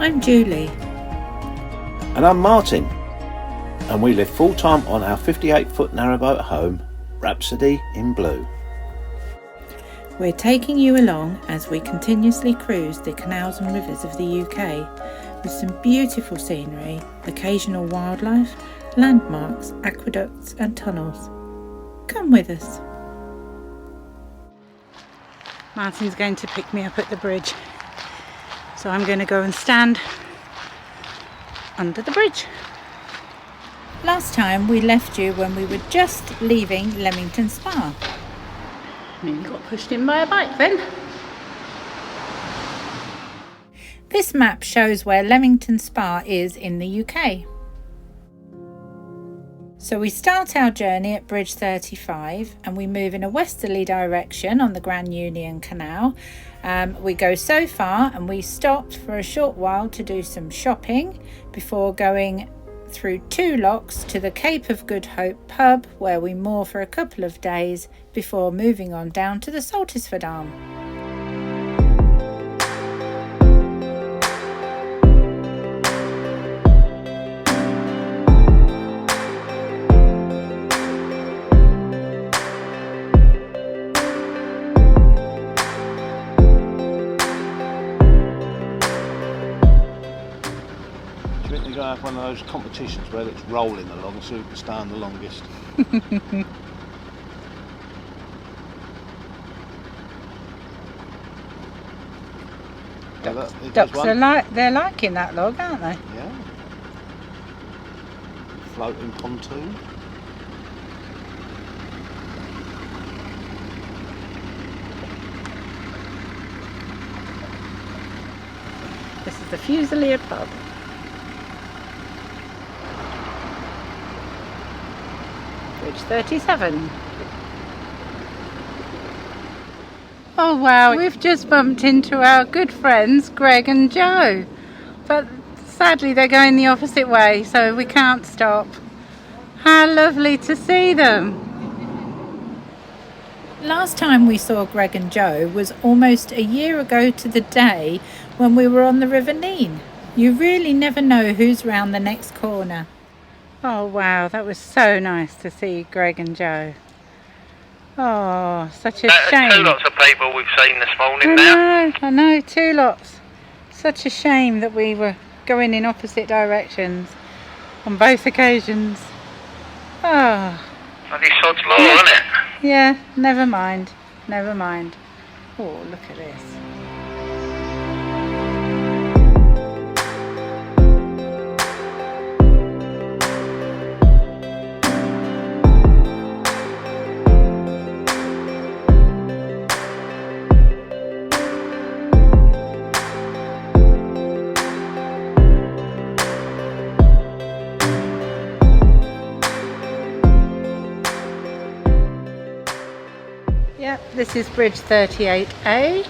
I'm Julie. And I'm Martin. And we live full-time on our 58-foot narrowboat home, Rhapsody in blue. We're taking you along as we continuously cruise the canals and rivers of the UK with some beautiful scenery, occasional wildlife, landmarks, aqueducts and tunnels. Come with us. Martin's going to pick me up at the bridge, so I'm going to go and stand under the bridge. Last time we left you when we were just leaving Leamington Spa. Nearly got pushed in by a bike then. This map shows where Leamington Spa is in the UK. So we start our journey at Bridge 35 and we move in a westerly direction on the Grand Union Canal. We go so far and we stopped for a short while to do some shopping before going through 2 locks to the Cape of Good Hope pub, where we moor for a couple of days before moving on down to the Saltisford Arm. Have one of those competitions where it's rolling along so we can stay on the longest. Ducks are they're liking that log, aren't they? Yeah. Floating pontoon. This is the Fusilier pub. Bridge 37. Oh wow, we've just bumped into our good friends Greg and Joe, but sadly they're going the opposite way, so we can't stop. How lovely to see them. Last time we saw Greg and Joe was almost a year ago to the day when we were on the River Nene. You really never know who's round the next corner. Oh wow, that was so nice to see Greg and Joe. Oh, such a shame. 2 lots of people we've seen this morning now. I know, 2 lots. Such a shame that we were going in opposite directions on both occasions. Oh. Bloody sod's law, isn't it? Yeah, never mind. Never mind. Oh, look at this. This is Bridge 38A.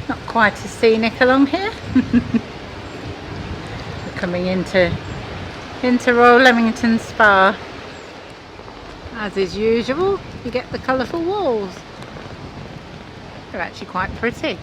Not quite as scenic along here. We're coming into Royal Leamington Spa. As is usual, you get the colourful walls. They're actually quite pretty.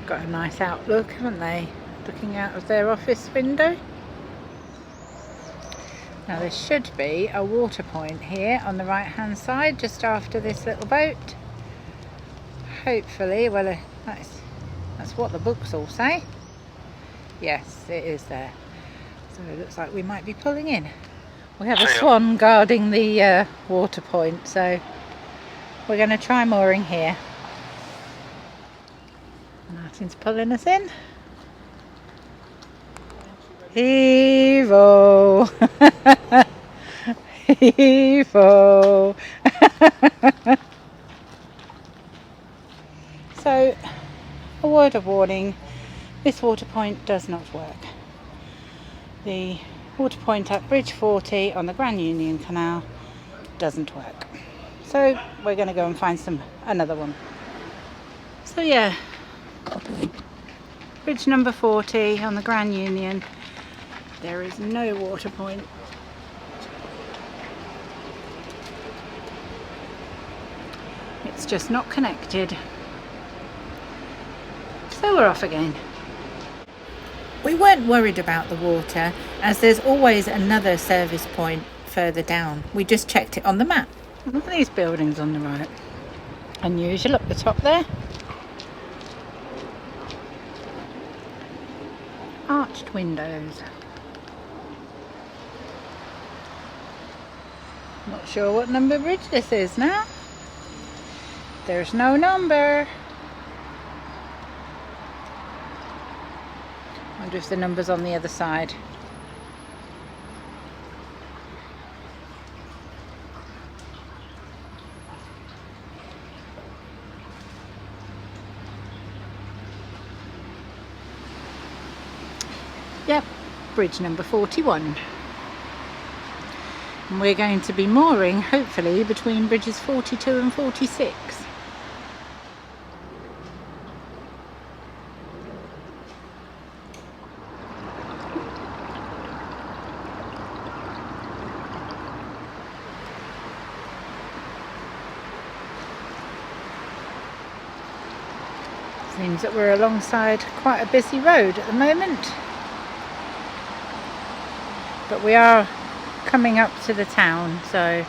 Got a nice outlook, haven't they? Looking out of their office window. Now there should be a water point here on the right hand side just after this little boat. Hopefully, well that's what the books all say. Yes, it is there. So it looks like we might be pulling in. We have a swan guarding the water point, so we're going to try mooring here. Martin's pulling us in. Heave-o! Heave-o! So, a word of warning, this water point does not work. The water point at Bridge 40 on the Grand Union Canal doesn't work. So we're going to go and find another one. So yeah, bridge number 40 on the Grand Union. There is no water point. It's just not connected. So we're off again. We weren't worried about the water, as there's always another service point further down. We just checked it on the map. Look at these buildings on the right. Unusual up the top there. Arched windows. Not sure what number bridge this is now. There's no number. I wonder if the number's on the other side. Yep, bridge number 41. And we're going to be mooring, hopefully, between bridges 42 and 46. Seems that we're alongside quite a busy road at the moment. But we are coming up to the town, so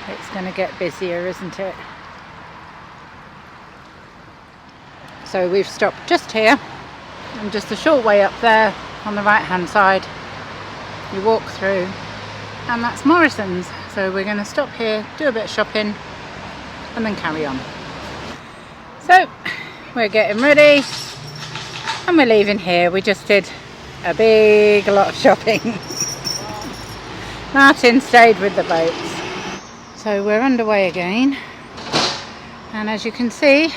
it's going to get busier, isn't it? So we've stopped just here, and just a short way up there on the right hand side you walk through, and that's Morrison's. So we're going to stop here, do a bit of shopping, and then carry on. So we're getting ready and we're leaving here. We just did a big lot of shopping. Martin stayed with the boats. So we're underway again, and as you can see,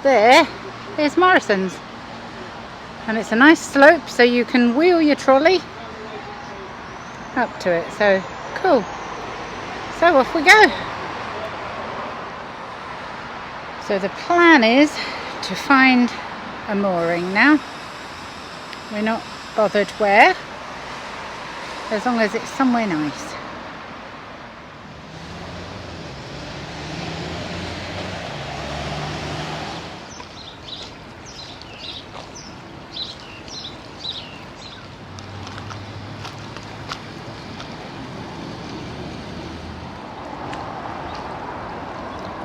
there is Morrison's, and it's a nice slope, so you can wheel your trolley up to it. So cool. So off we go. So the plan is to find a mooring now. We're not bothered where, as long as it's somewhere nice.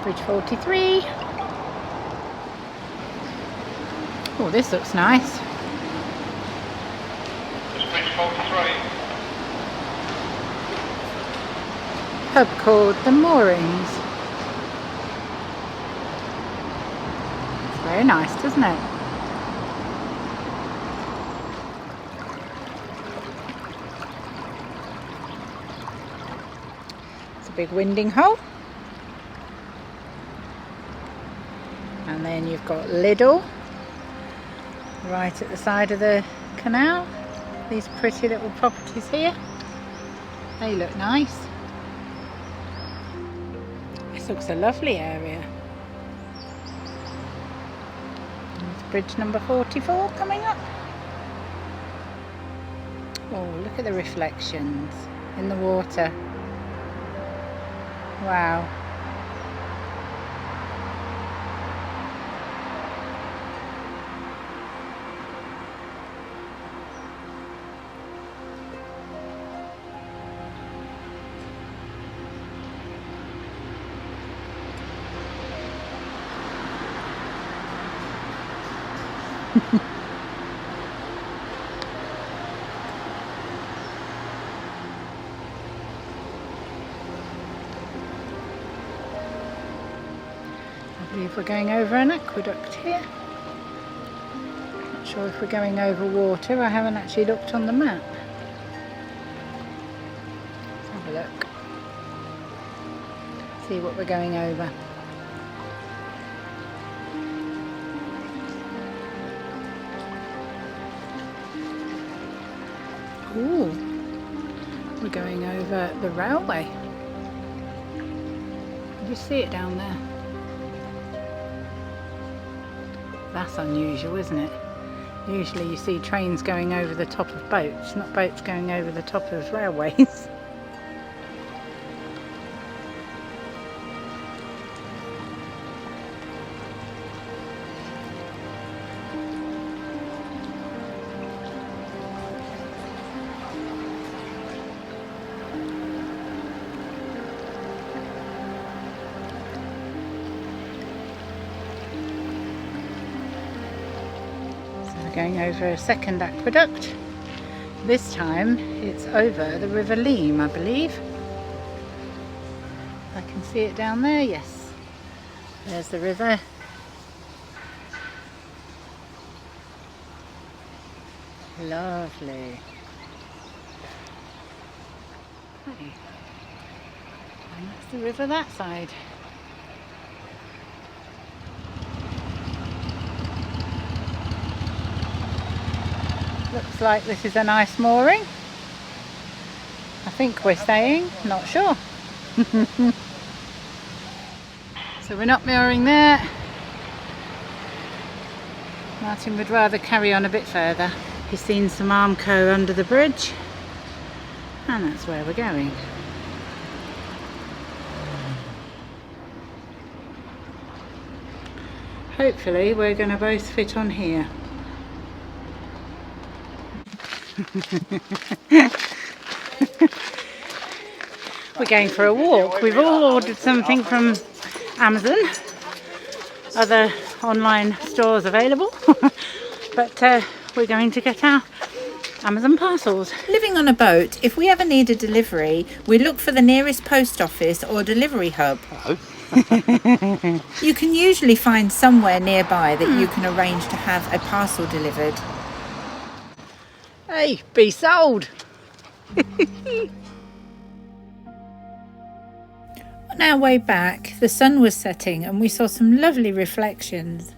Bridge 43. Oh, this looks nice. It's bridge 43. Pub called the Moorings. It's very nice, doesn't it? It's a big winding hole. And then you've got Lidl right at the side of the canal. These pretty little properties here. They look nice. This looks a lovely area. There's bridge number 44 coming up. Oh, look at the reflections in the water. Wow. I believe we're going over an aqueduct here. Not sure if we're going over water. I haven't actually looked on the map. Let's have a look. See what we're going over. Ooh, we're going over the railway. Can you see it down there? That's unusual, isn't it? Usually you see trains going over the top of boats, not boats going over the top of railways. Going over a second aqueduct. This time it's over the River Leam, I believe. I can see it down there, yes. There's the river. Lovely. Hey. And that's the river that side. Looks like this is a nice mooring. I think we're staying, not sure. So we're not mooring there. Martin would rather carry on a bit further. He's seen some Armco under the bridge, and that's where we're going. Hopefully we're going to both fit on here. We're going for a walk. We've all ordered something from Amazon, other online stores available, but we're going to get our Amazon parcels. Living on a boat, if we ever need a delivery, we look for the nearest post office or delivery hub. Hello. You can usually find somewhere nearby that you can arrange to have a parcel delivered. Hey, be sold! On our way back, the sun was setting and we saw some lovely reflections.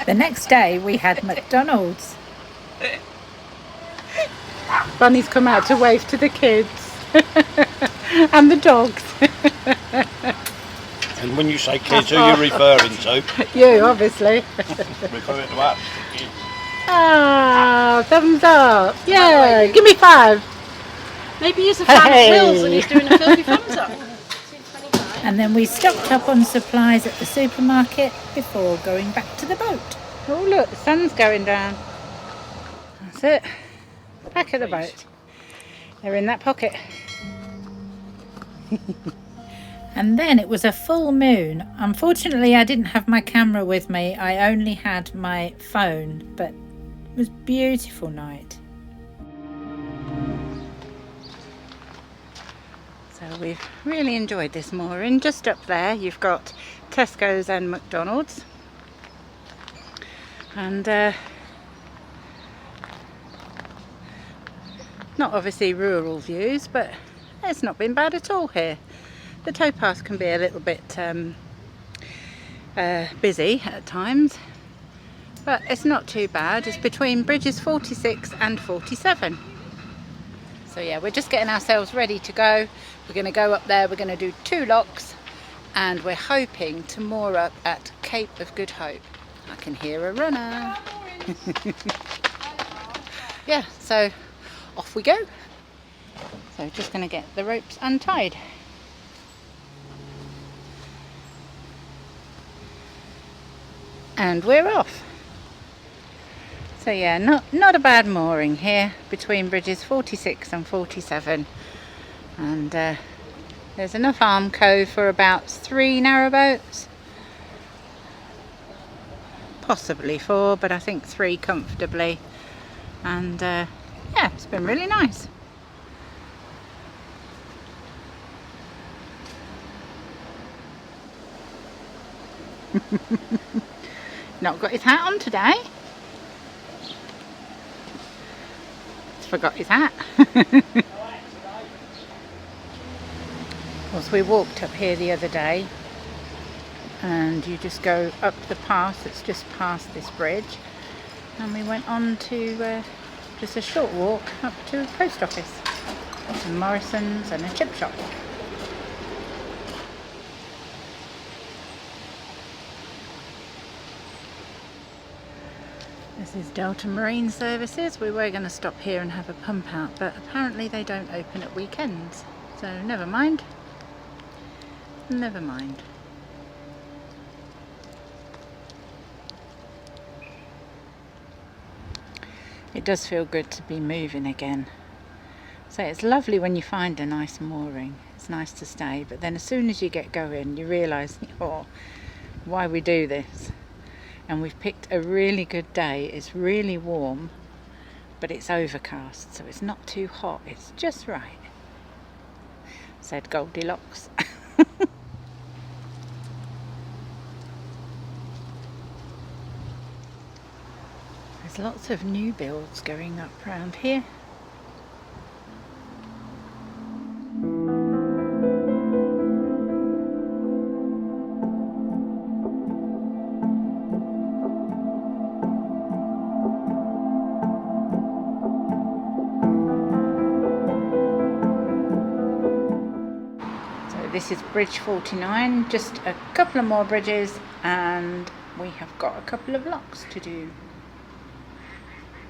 The next day we had McDonald's. Bunny's come out to wave to the kids and the dogs. And when you say kids, who are you referring to? You, obviously. Referring to us, the kids. Ah, thumbs up. Yeah, give me 5. Maybe he's a fan of Will's and he's doing a filthy thumbs up. And then we stocked up on supplies at the supermarket before going back to the boat. Oh look, the sun's going down. That's it. Back at the boat. They're in that pocket. And then it was a full moon. Unfortunately, I didn't have my camera with me. I only had my phone, but it was a beautiful night. So we've really enjoyed this mooring. Just up there, you've got Tesco's and McDonald's. And not obviously rural views, but it's not been bad at all here. The towpath can be a little bit busy at times, but it's not too bad. It's between bridges 46 and 47. So yeah, we're just getting ourselves ready to go. We're going to go up there, we're going to do 2 locks, and we're hoping to moor up at Cape of Good Hope. I can hear a runner. Yeah, so off we go. So just going to get the ropes untied. And we're off. So yeah, not a bad mooring here between bridges 46 and 47. And there's enough Armco for about 3 narrowboats. Possibly 4, but I think 3 comfortably. And yeah, it's been really nice. Not got his hat on today. He's forgot his hat. Of course, we walked up here the other day, and you just go up the path that's just past this bridge, and we went on to just a short walk up to a post office, some Morrison's and a chip shop. This is Delta Marine Services. We were going to stop here and have a pump out, but apparently they don't open at weekends, so never mind. Never mind. It does feel good to be moving again. So it's lovely when you find a nice mooring. It's nice to stay, but then as soon as you get going you realise, oh, why we do this. And we've picked a really good day. It's really warm, but it's overcast, so it's not too hot. It's just right, said Goldilocks. There's lots of new builds going up around here. This is Bridge 49, just a couple of more bridges and we have got a couple of locks to do.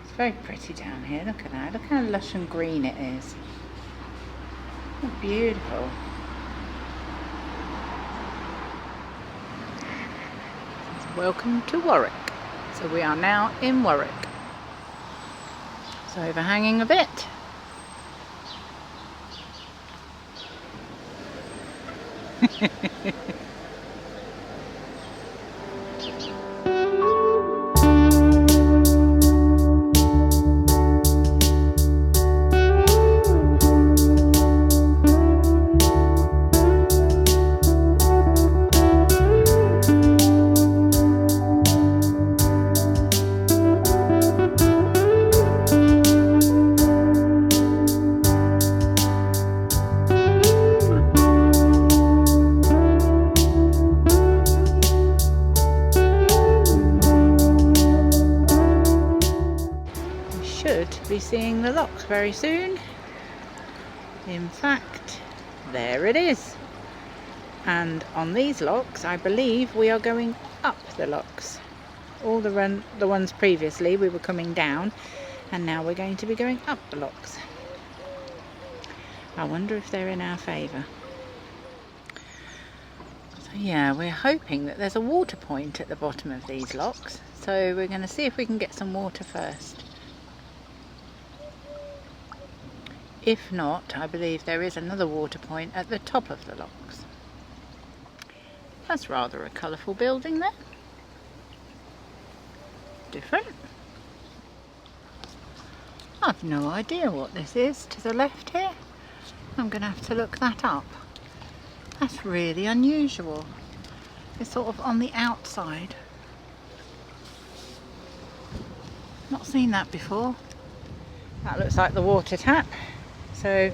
It's very pretty down here, look at that, look how lush and green it is. Oh, beautiful. Welcome to Warwick. So we are now in Warwick. It's overhanging a bit. Be seeing the locks very soon. In fact, there it is. And on these locks, I believe we are going up the locks. All the ones previously we were coming down, and now we're going to be going up the locks. I wonder if they're in our favour. So yeah, we're hoping that there's a water point at the bottom of these locks. So we're going to see if we can get some water first. If not, I believe there is another water point at the top of the locks. That's rather a colourful building there. Different. I've no idea what this is to the left here. I'm going to have to look that up. That's really unusual. It's sort of on the outside. Not seen that before. That looks like the water tap. So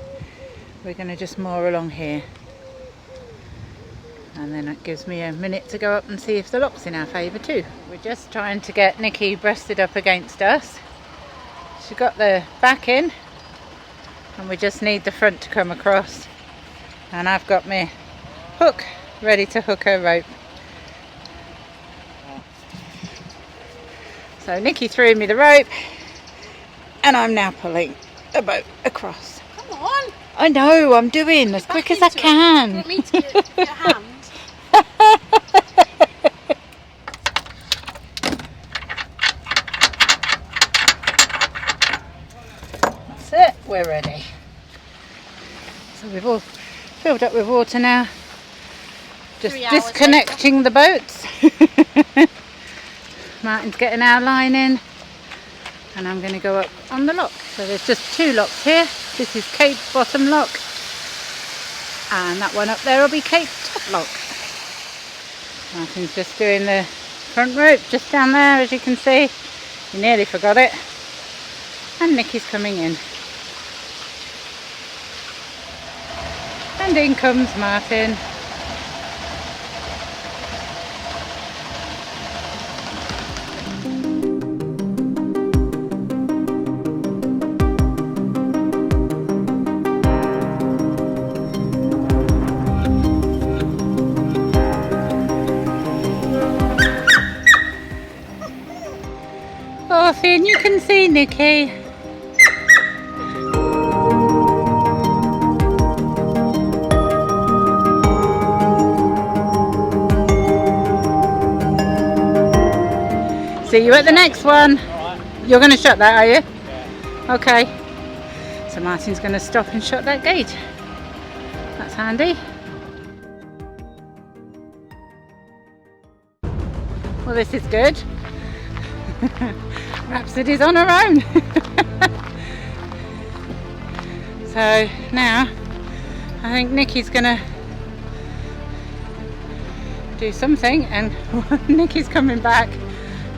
we're going to just moor along here, and then it gives me a minute to go up and see if the lock's in our favour too. We're just trying to get Nikki breasted up against us. She got the back in and we just need the front to come across, and I've got my hook ready to hook her rope. So Nikki threw me the rope and I'm now pulling the boat across. I know, I'm doing as quick as I can. You want me to get your hand? That's it, we're ready. So we've all filled up with water now. Just disconnecting the boats. Martin's getting our line in. And I'm going to go up on the lock. So there's just two locks here. This is Cape Bottom Lock, and that one up there will be Cape Top Lock. Martin's just doing the front rope just down there, as you can see. He nearly forgot it. And Nikki's coming in. And in comes Martin. Finn, you can see Nikki. See you at the next one. You're going to shut that, are you? Yeah. Okay. So Martin's going to stop and shut that gate. That's handy. Well, this is good. Rhapsody's on her own. So now I think Nikki's going to do something, and Nikki's coming back.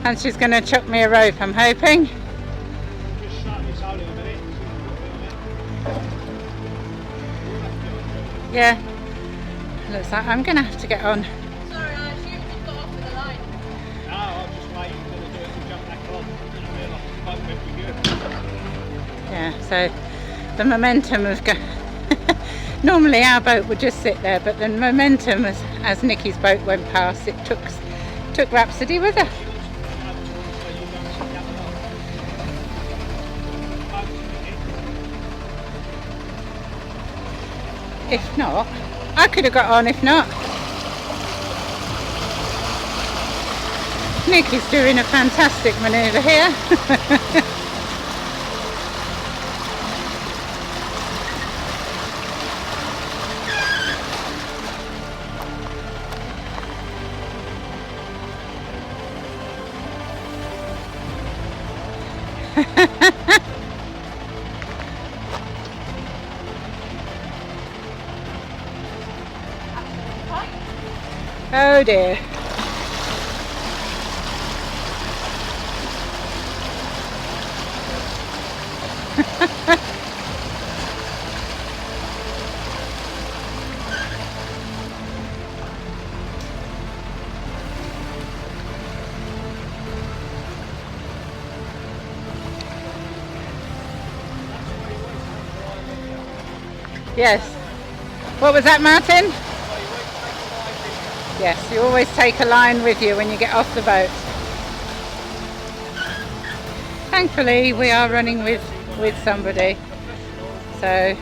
And she's going to chuck me a rope, I'm hoping. Yeah. Looks like I'm going to have to get on. Sorry, I assumed you got off with the line. No, I was just waiting for the dirt to jump back on. And I realised the boat went good. Yeah, so the momentum of normally our boat would just sit there, but the momentum as Nikki's boat went past, it took Rhapsody with her. If not, I could have got on if not. Nikki's doing a fantastic manoeuvre here. Oh dear. Yes. What was that, Martin? Yes, you always take a line with you when you get off the boat. Thankfully, we are running with somebody. So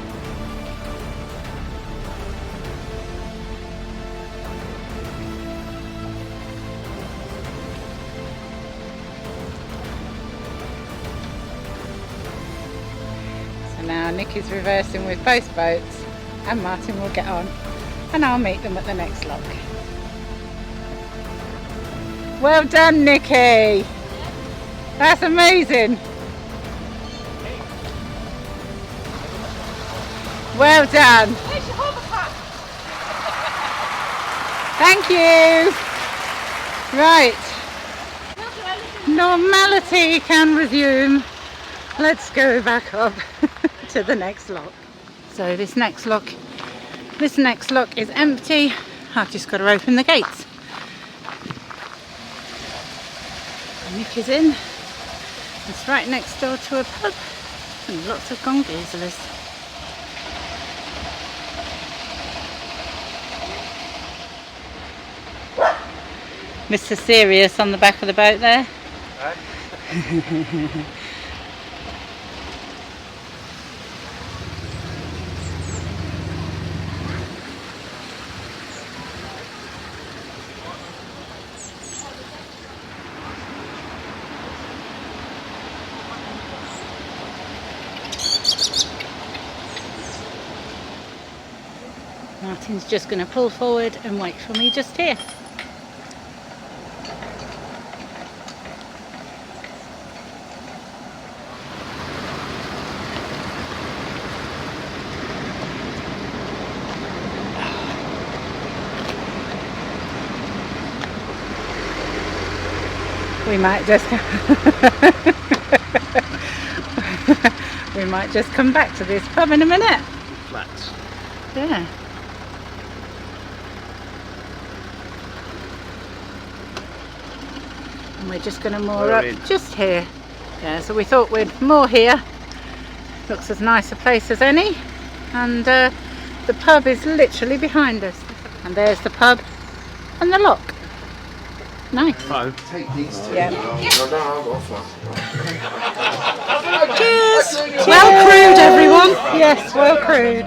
now Nikki's reversing with both boats, and Martin will get on, and I'll meet them at the next lock. Well done, Nikki! That's amazing! Well done! Where's your hover pack? Thank you! Right, normality can resume. Let's go back up to the next lock. So this next lock is empty. I've just got to open the gates. Nikki's in. It's right next door to a pub and lots of gongoozlers. Mr. Serious on the back of the boat there. Martin's just going to pull forward and wait for me just here. We might just come back to this pub in a minute. Flats. Yeah. And we're just going to moor up just here. Yeah, so we thought we'd moor here. Looks as nice a place as any. And the pub is literally behind us. And there's the pub and the lock. Nice. Oh. Yeah. Cheers! Cheers. Well crewed, everyone. Yes, well crewed.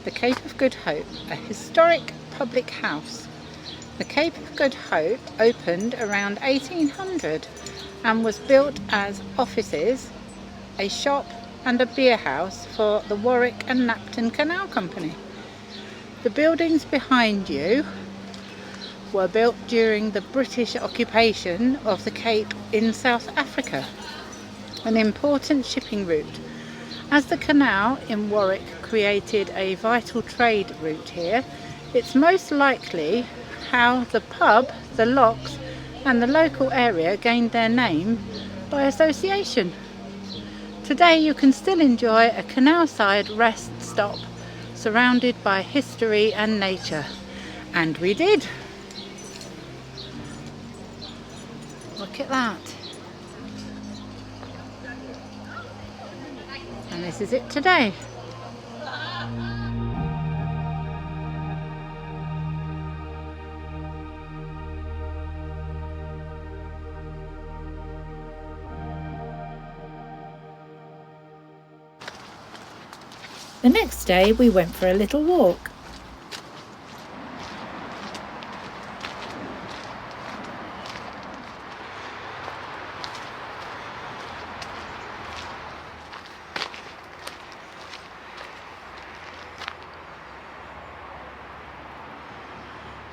The Cape of Good Hope, a historic public house. The Cape of Good Hope opened around 1800 and was built as offices, a shop and a beer house for the Warwick and Napton Canal Company. The buildings behind you were built during the British occupation of the Cape in South Africa, an important shipping route. As the canal in Warwick created a vital trade route here, it's most likely how the pub, the locks and the local area gained their name by association. Today you can still enjoy a canal-side rest stop surrounded by history and nature. And we did. Look at that. And this is it today. The next day we went for a little walk.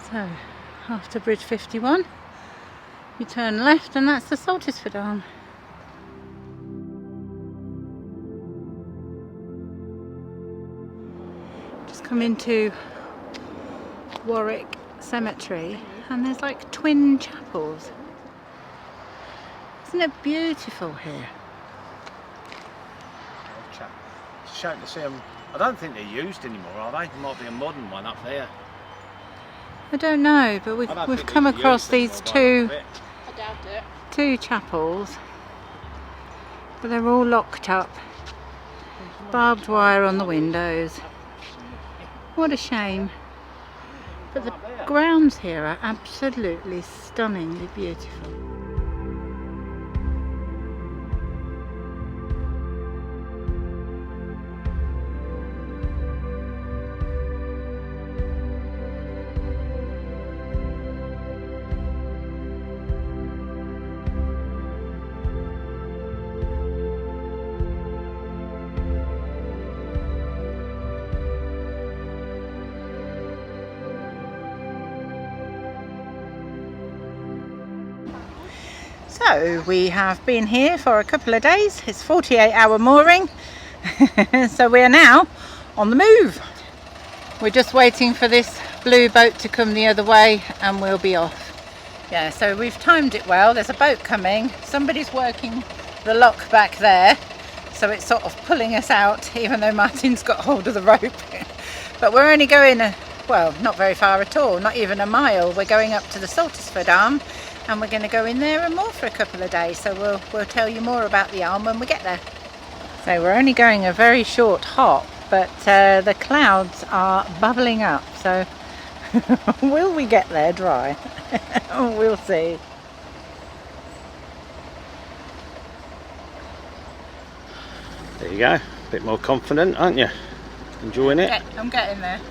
So, after Bridge 51, you turn left and that's the Saltisford Arm. Just come into Warwick Cemetery and there's like twin chapels. Isn't it beautiful here? It's a shame to see them. I don't think they're used anymore, are they? There might be a modern one up there. I don't know, but we've come across these two I doubt it. two chapels, but they're all locked up. Barbed wire on the windows. What a shame. But the grounds here are absolutely stunningly beautiful. So we have been here for a couple of days. It's 48-hour mooring. So we are now on the move. We're just waiting for this blue boat to come the other way and we'll be off. Yeah, so we've timed it well. There's a boat coming. Somebody's working the lock back there. So it's sort of pulling us out, even though Martin's got hold of the rope. But we're only going, well, not very far at all, not even a mile. We're going up to the Saltisford Arm. And we're going to go in there and more for a couple of days, so we'll tell you more about the arm when we get there. So we're only going a very short hop, but the clouds are bubbling up, so will we get there dry? We'll see. There you go. A bit more confident, aren't you? Enjoying it? I'm getting there.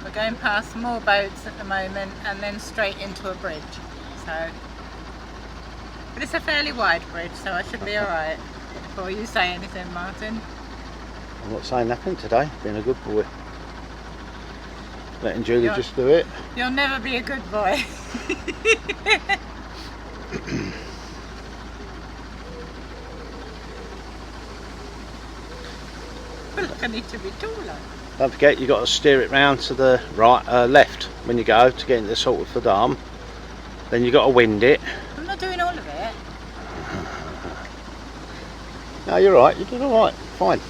We're going past more boats at the moment and then straight into a bridge. So, but it's a fairly wide bridge, so I should be alright. Before you say anything, Martin. I'm not saying nothing today, being a good boy. Letting Julie just do it. You'll never be a good boy. Look, I need to be taller. Don't forget, you've got to steer it round to the right, left when you go to get into the Saltisford Arm. Then you've got to wind it. I'm not doing all of it. No, you're right. You're doing all right. Fine.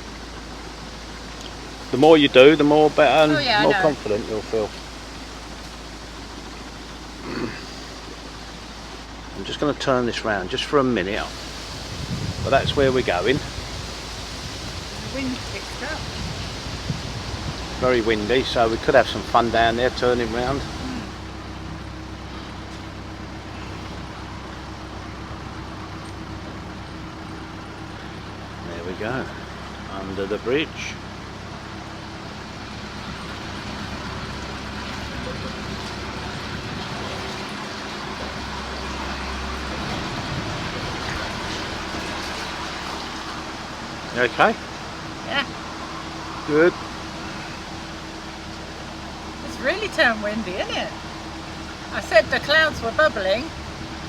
The more you do, the more better and more confident you'll feel. I'm just going to turn this round just for a minute. But that's where we're going. The wind picked up. very windy, so we could have some fun down there turning round. There we go, under the bridge. You okay? Yeah. Good. It's really turned windy, isn't it? I said the clouds were bubbling.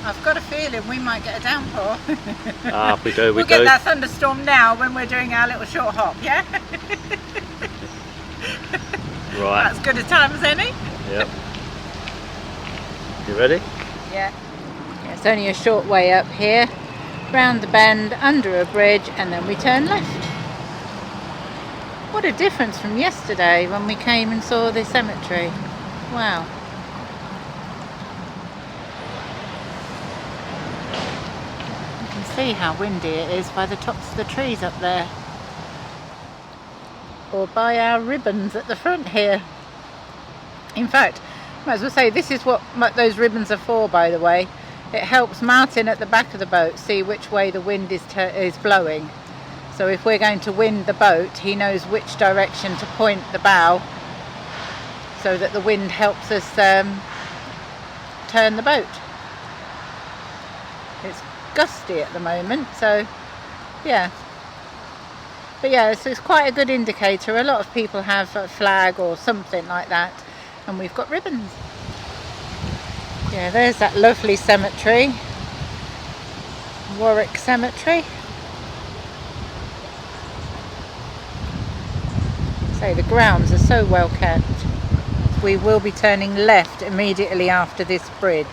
I've got a feeling we might get a downpour. Ah, if we do, we'll get that thunderstorm now when we're doing our little short hop, yeah? Right. That's good a time as any. Yep. You ready? Yeah. It's only a short way up here, round the bend, under a bridge, and then we turn left. What a difference from yesterday when we came and saw the cemetery. Wow. You can see how windy it is by the tops of the trees up there. Or by our ribbons at the front here. In fact, I might as well say this is what those ribbons are for, by the way. It helps Martin at the back of the boat see which way the wind is blowing. So if we're going to wind the boat, he knows which direction to point the bow so that the wind helps us turn the boat. It's gusty at the moment, so yeah. But yeah, it's quite a good indicator. A lot of people have a flag or something like that, and we've got ribbons. Yeah, there's that lovely cemetery, Warwick Cemetery. So the grounds are so well kept. We will be turning left immediately after this bridge.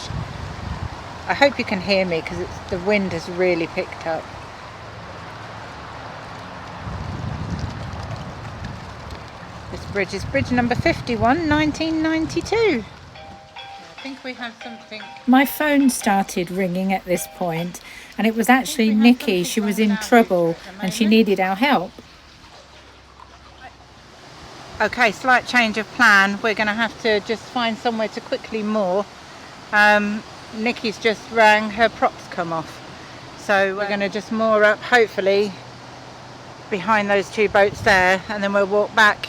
I hope you can hear me because the wind has really picked up. This bridge is bridge number 51, 1992. I think we have something. My phone started ringing at this point, and it was actually Nikki. She was in trouble and she needed our help. Okay, slight change of plan. We're going to have to just find somewhere to quickly moor. Nikki's just rang, her props come off. So we're going to just moor up, hopefully, behind those two boats there, and then we'll walk back.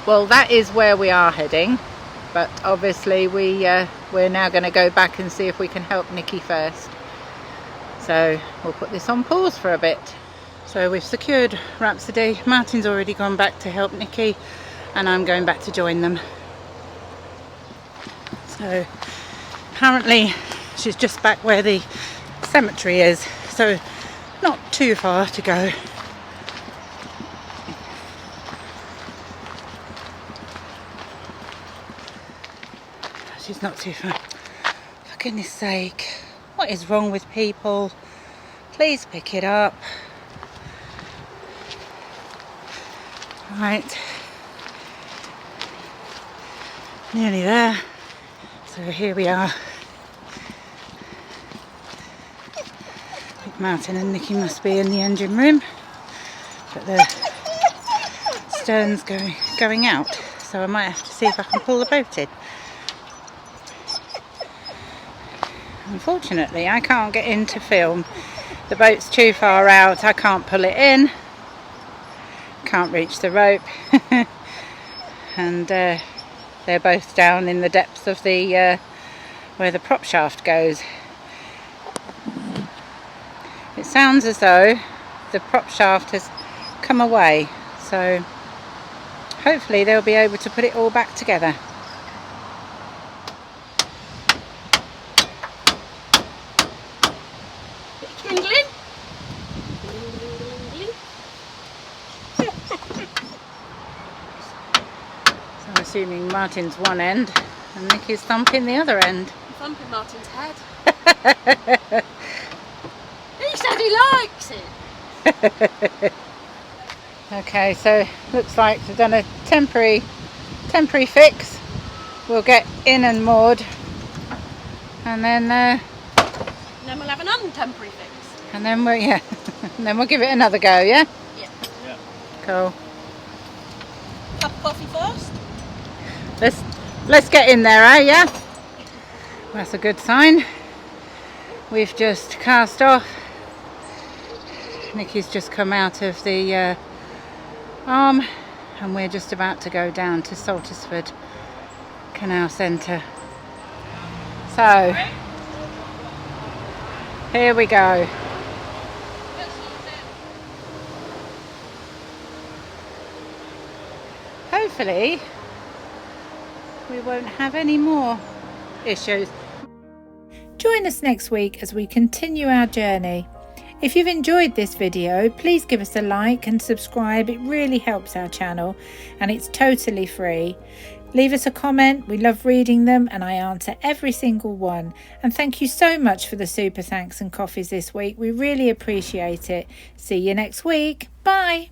Well, that is where we are heading, but obviously we're now going to go back and see if we can help Nikki first. So we'll put this on pause for a bit. So we've secured Rhapsody. Martin's already gone back to help Nikki, and I'm going back to join them. So apparently she's just back where the cemetery is, so not too far to go. She's not too far. For goodness sake, what is wrong with people? Please pick it up. Right, nearly there. So here we are. I think Martin and Nikki must be in the engine room, but the stern's going out, so I might have to see if I can pull the boat in. Unfortunately, I can't get in to film. The boat's too far out, I can't pull it in. Can't reach the rope. And they're both down in the depths of the where the prop shaft goes. It sounds as though the prop shaft has come away, so hopefully they'll be able to put it all back together. Assuming Martin's one end and Nikki's thumping the other end. I'm thumping Martin's head. He said he likes it. Okay, so looks like we've done a temporary fix. We'll get in and moored, and then we'll have an untemporary fix. And then and then we'll give it another go, yeah? Yeah. Cool. Cup of coffee first. Let's get in there, eh? Yeah. That's a good sign. We've just cast off. Nikki's just come out of the arm, and we're just about to go down to Saltisford Canal Centre. So here we go. Hopefully we won't have any more issues. Join us next week as we continue our journey. If you've enjoyed this video, please give us a like and subscribe. It really helps our channel and it's totally free. Leave us a comment. We love reading them and I answer every single one. And thank you so much for the super thanks and coffees this week. We really appreciate it. See you next week. Bye.